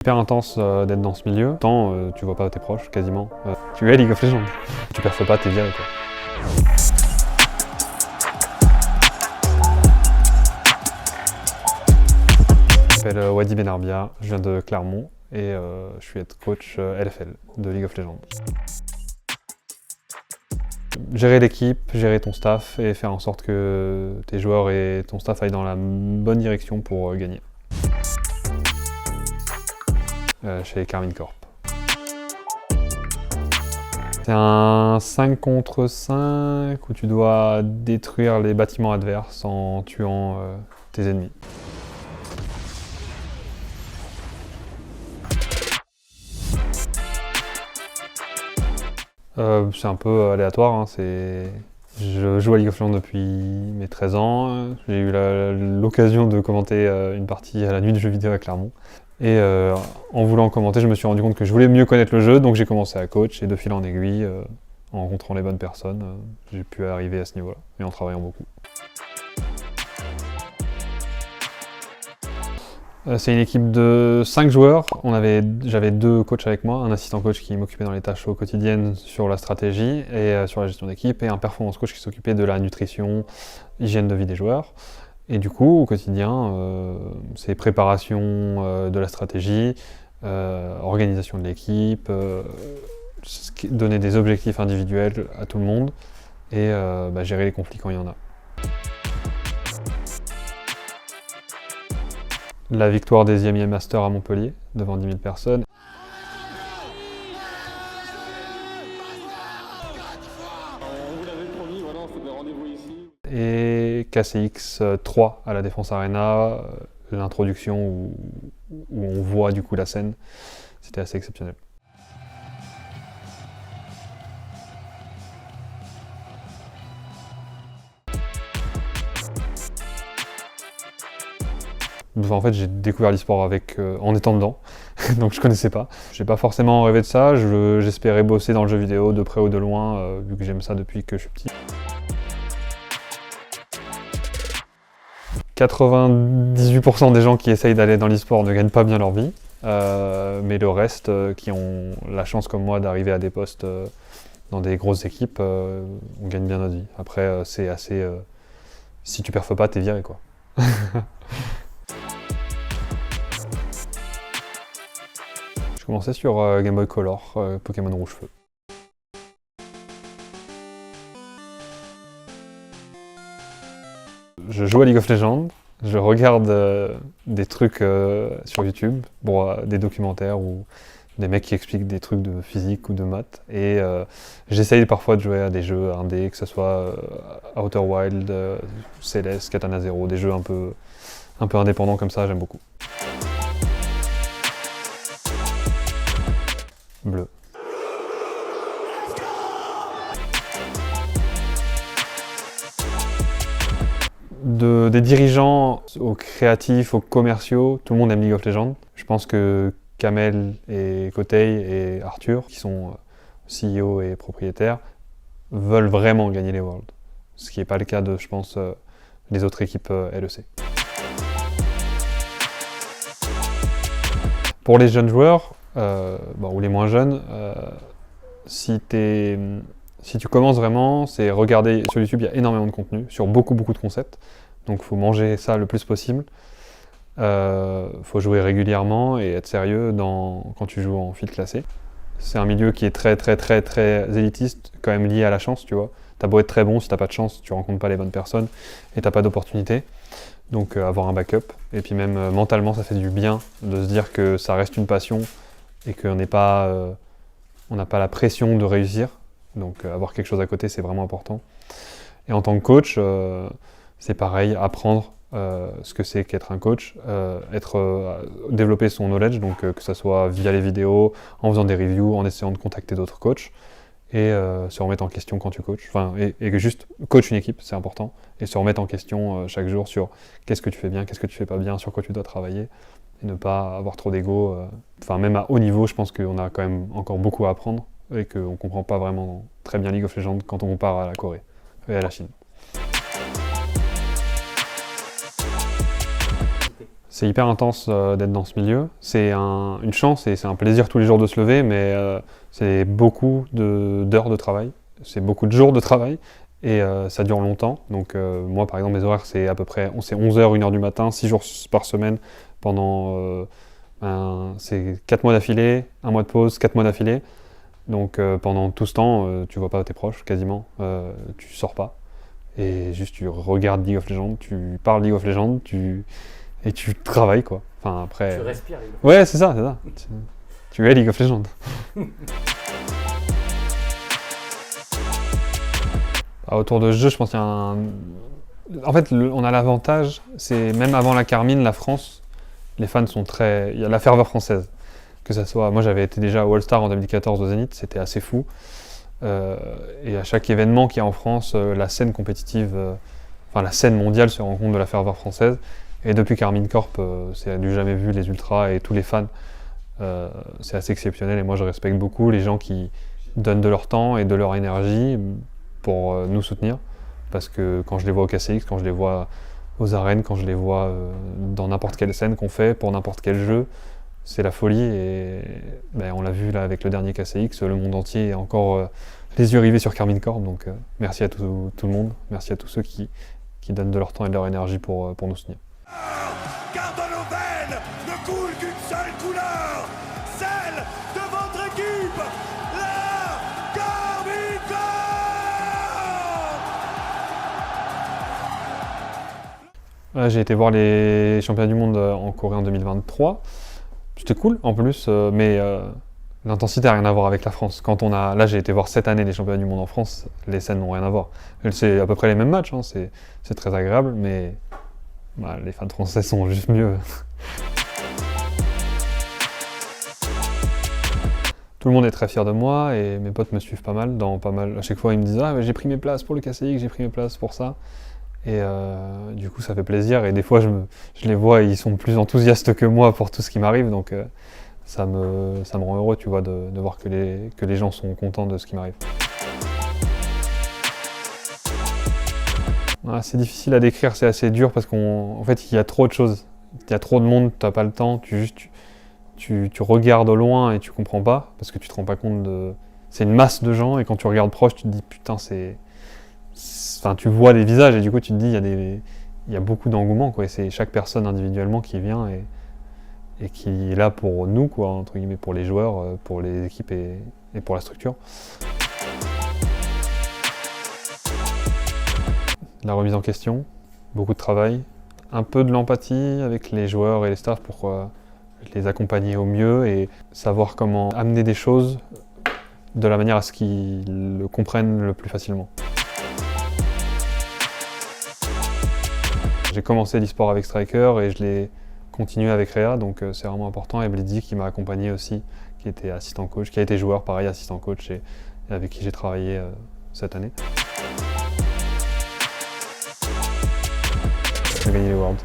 Hyper intense d'être dans ce milieu. Tant tu vois pas tes proches quasiment. Tu es League of Legends. Tu perds pas, t'es viré quoi. Je m'appelle Wadi Benarbia, je viens de Clermont et je suis head coach LFL de League of Legends. Gérer l'équipe, gérer ton staff et faire en sorte que tes joueurs et ton staff aillent dans la bonne direction pour gagner. Chez Carmine Corp. C'est un 5 contre 5 où tu dois détruire les bâtiments adverses en tuant tes ennemis. C'est un peu aléatoire, hein, je joue à League of Legends depuis mes 13 ans. J'ai eu l'occasion de commenter une partie à la nuit de jeux vidéo à Clermont. Et en voulant commenter, je me suis rendu compte que je voulais mieux connaître le jeu, donc j'ai commencé à coach et de fil en aiguille, en rencontrant les bonnes personnes, j'ai pu arriver à ce niveau-là, et en travaillant beaucoup. C'est une équipe de 5 joueurs. J'avais 2 coachs avec moi, un assistant coach qui m'occupait dans les tâches au quotidien sur la stratégie et sur la gestion d'équipe, et un performance coach qui s'occupait de la nutrition, hygiène de vie des joueurs. Et du coup, au quotidien, c'est préparation de la stratégie, organisation de l'équipe, donner des objectifs individuels à tout le monde et gérer les conflits quand il y en a. La victoire des IEM Master à Montpellier, devant 10 000 personnes. Et KCX 3 à la Défense Arena, l'introduction où on voit du coup la scène, c'était assez exceptionnel. Enfin, en fait, j'ai découvert l'e-sport en étant dedans, donc je connaissais pas. J'ai pas forcément rêvé de ça, j'espérais bosser dans le jeu vidéo de près ou de loin, vu que j'aime ça depuis que je suis petit. 98% des gens qui essayent d'aller dans l'e-sport ne gagnent pas bien leur vie, mais le reste, qui ont la chance comme moi d'arriver à des postes dans des grosses équipes, on gagne bien notre vie. Après, c'est assez... si tu perfes pas, t'es viré quoi. Je commençais sur Game Boy Color, Pokémon Rouge-Feu. Je joue à League of Legends, je regarde des trucs sur YouTube, des documentaires ou des mecs qui expliquent des trucs de physique ou de maths, et j'essaye parfois de jouer à des jeux indés, que ce soit Outer Wild, Celeste, Katana Zero, des jeux un peu indépendants comme ça, j'aime beaucoup. Bleu. Des dirigeants aux créatifs, aux commerciaux, tout le monde aime League of Legends. Je pense que Kamel et Kotei et Arthur, qui sont CEO et propriétaires, veulent vraiment gagner les Worlds. Ce qui n'est pas le cas de, je pense, des autres équipes LEC. Pour les jeunes joueurs, ou les moins jeunes, si tu commences vraiment, c'est regarder sur YouTube, il y a énormément de contenu sur beaucoup de concepts, donc il faut manger ça le plus possible. Faut jouer régulièrement et être sérieux quand tu joues en fil classé. C'est un milieu qui est très élitiste, quand même lié à la chance, tu vois. T'as beau être très bon, si t'as pas de chance, tu rencontres pas les bonnes personnes et t'as pas d'opportunité. Donc avoir un backup, et puis même mentalement ça fait du bien de se dire que ça reste une passion et qu'on n'a pas la pression de réussir, donc avoir quelque chose à côté c'est vraiment important. Et en tant que coach, c'est pareil, apprendre ce que c'est qu'être un coach, développer son knowledge, donc que ce soit via les vidéos, en faisant des reviews, en essayant de contacter d'autres coachs, et se remettre en question quand tu coaches, et juste coach une équipe, c'est important, et se remettre en question chaque jour sur qu'est-ce que tu fais bien, qu'est-ce que tu fais pas bien, sur quoi tu dois travailler, et ne pas avoir trop d'ego. Même à haut niveau, je pense qu'on a quand même encore beaucoup à apprendre, et qu'on comprend pas vraiment très bien League of Legends quand on compare à la Corée et à la Chine. C'est hyper intense d'être dans ce milieu. C'est une chance et c'est un plaisir tous les jours de se lever, mais c'est beaucoup d'heures de travail, c'est beaucoup de jours de travail et ça dure longtemps. Donc moi par exemple mes horaires c'est à peu près 11h, 1h du matin, 6 jours par semaine pendant c'est 4 mois d'affilée, 1 mois de pause, 4 mois d'affilée. Donc pendant tout ce temps tu vois pas tes proches quasiment, tu sors pas et juste tu regardes League of Legends, tu parles League of Legends, et tu travailles quoi. Enfin après. Tu respires. Ouais, c'est ça, c'est ça. Tu es League of Legends. Autour de ce jeu, je pense qu'il y a un. En fait, on a l'avantage, c'est même avant la Carmine, la France, les fans sont très. Il y a la ferveur française. Que ça soit. Moi, j'avais été déjà au All-Star en 2014 au Zénith, c'était assez fou. Et à chaque événement qu'il y a en France, la scène compétitive, enfin la scène mondiale se rend compte de la ferveur française. Et depuis Carmine Corp, c'est du jamais vu, les ultras et tous les fans, c'est assez exceptionnel et moi je respecte beaucoup les gens qui donnent de leur temps et de leur énergie pour nous soutenir. Parce que quand je les vois au KCX, quand je les vois aux arènes, quand je les vois dans n'importe quelle scène qu'on fait, pour n'importe quel jeu, c'est la folie et on l'a vu là avec le dernier KCX, le monde entier est encore les yeux rivés sur Carmine Corp, donc merci à tout le monde, merci à tous ceux qui donnent de leur temps et de leur énergie pour nous soutenir. Car dans nos veines ne coule qu'une seule couleur, celle de votre équipe, la Carmine Corp. J'ai été voir les championnats du monde en Corée en 2023. C'était cool en plus, mais l'intensité n'a rien à voir avec la France. Là, j'ai été voir cette année les championnats du monde en France, les scènes n'ont rien à voir. C'est à peu près les mêmes matchs, hein, c'est très agréable, mais les fans français sont juste mieux. Tout le monde est très fier de moi et mes potes me suivent pas mal. À chaque fois, ils me disent « Ah, j'ai pris mes places pour le KCX, j'ai pris mes places pour ça ». Et du coup, ça fait plaisir. Et des fois, je les vois et ils sont plus enthousiastes que moi pour tout ce qui m'arrive. Donc ça me rend heureux, tu vois, de voir que les gens sont contents de ce qui m'arrive. C'est difficile à décrire, c'est assez dur parce qu'en fait, il y a trop de choses. Il y a trop de monde, t'as pas le temps. Tu regardes au loin et tu comprends pas parce que tu te rends pas compte de... C'est une masse de gens et quand tu regardes proche, tu te dis « Putain, Enfin, tu vois les visages et du coup tu te dis il y a beaucoup d'engouement quoi. Et c'est chaque personne individuellement qui vient et qui est là pour nous quoi, entre guillemets, pour les joueurs, pour les équipes et pour la structure. La remise en question, beaucoup de travail, un peu de l'empathie avec les joueurs et les staffs pour les accompagner au mieux et savoir comment amener des choses de la manière à ce qu'ils le comprennent le plus facilement. J'ai commencé l'e-sport avec Striker et je l'ai continué avec Réa, donc c'est vraiment important. Et Blitzy qui m'a accompagné aussi, qui était assistant coach, qui a été joueur, pareil, assistant coach et avec qui j'ai travaillé cette année. J'ai gagné les Worlds.